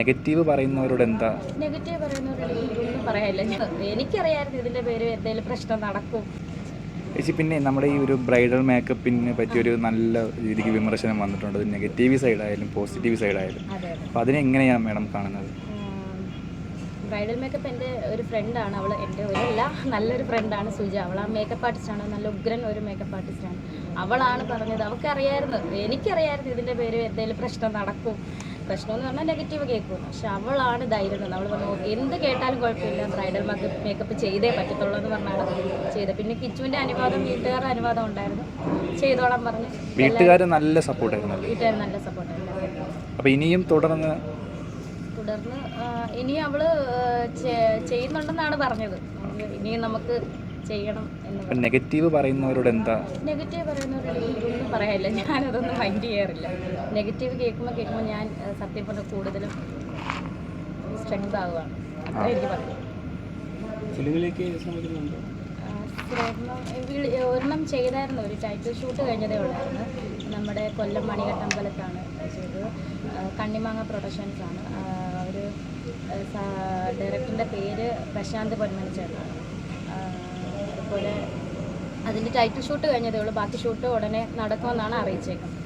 Negative പറയുന്നവരോട് എന്താ? Negative പറയുന്നവരോട് എനിക്കൊന്നും പറയാനില്ല. എനിക്കറിയാമായിരുന്നു ഇതിൻ്റെ പേര് എന്തെങ്കിലും പ്രശ്നം നടക്കും. ചേച്ചി, പിന്നെ നമ്മുടെ ഈ ഒരു ബ്രൈഡൽ മേക്കപ്പിനെ പറ്റിയൊരു നല്ല രീതിക്ക് വിമർശനം വന്നിട്ടുണ്ട്. അത് നെഗറ്റീവ് സൈഡായാലും പോസിറ്റീവ് സൈഡായാലും. അതെ. അപ്പോൾ അതിനെങ്ങനെയാണ് മാഡം കാണുന്നത്? ബ്രൈഡൽ മേക്കപ്പ് എൻ്റെ ഒരു ഫ്രണ്ടാണ്. അവൾ എൻ്റെ ഒരല്ല, നല്ലൊരു ഫ്രണ്ടാണ് സുജ. അവൾ ആ മേക്കപ്പ് ആർട്ടിസ്റ്റാണ്, നല്ല ഉഗ്രൻ ഒരു മേക്കപ്പ് ആർട്ടിസ്റ്റാണ്. അവളാണ് പറഞ്ഞത്. അവൾക്കറിയായിരുന്നു, എനിക്കറിയായിരുന്നു ഇതിൻ്റെ പേര് എന്തെങ്കിലും പ്രശ്നം നടക്കും. പ്രശ്നമെന്ന് പറഞ്ഞാൽ നെഗറ്റീവ് കേൾക്കും. പക്ഷെ അവളാണ് ധൈര്യം തന്നത്. അവൾ പറഞ്ഞു എന്ത് കേട്ടാലും കുഴപ്പമില്ല, ബ്രൈഡൽ മേക്കപ്പ് ചെയ്തേ പറ്റത്തുള്ളൂ എന്ന് പറഞ്ഞാണ് ചെയ്തത്. പിന്നെ കിച്ചുവിൻ്റെ അനുവാദം, വീട്ടുകാരുടെ അനുവാദം ഉണ്ടായിരുന്നു. ചെയ്തോളാൻ പറഞ്ഞു. വീട്ടുകാർ നല്ല സപ്പോർട്ടായിരുന്നു. വീട്ടുകാർ നല്ല സപ്പോർട്ടായിരുന്നു. അപ്പോൾ ഇനിയും തുടർന്ന് ഇനി അവൾ ചെയ്യുന്നുണ്ടെന്നാണ് പറഞ്ഞത്. ഇനിയും നമുക്ക് ചെയ്യണം എന്ന്. നെഗറ്റീവ് പറയുന്നവരോട് എന്താ? നെഗറ്റീവ് പറയുന്നവരോട് എനിക്കൊന്നും പറയാനില്ല. ഞാനതൊന്നും മൈൻഡ് ചെയ്യാറില്ല. നെഗറ്റീവ് കേൾക്കുമ്പോൾ ഞാൻ സത്യം പറഞ്ഞാൽ കൂടുതലും സ്ട്രെങ്ത് ആവുകയാണ്. അത്ര എനിക്ക് പറയാം. ഒരെണ്ണം ചെയ്തായിരുന്നു. ഒരു ടൈറ്റിൽ ഷൂട്ട് കഴിഞ്ഞതേ ഉള്ളായിരുന്നു. നമ്മുടെ കൊല്ലം മണികട്ടമ്പലത്താണ് ചെയ്തത്. കണ്ണിമാങ്ങ പ്രൊഡക്ഷൻസ് ആണ്. ഒരു ഡയറക്ടറിൻ്റെ പേര് പ്രശാന്ത് പൊന്മനച്ചേട്ടനാണ്. അതുപോലെ അതിൻ്റെ ടൈറ്റിൽ ഷൂട്ട് കഴിഞ്ഞതേ ഉള്ളൂ. ബാക്കി ഷൂട്ട് ഉടനെ നടക്കുമെന്നാണ് അറിയിച്ചേക്കുന്നത്.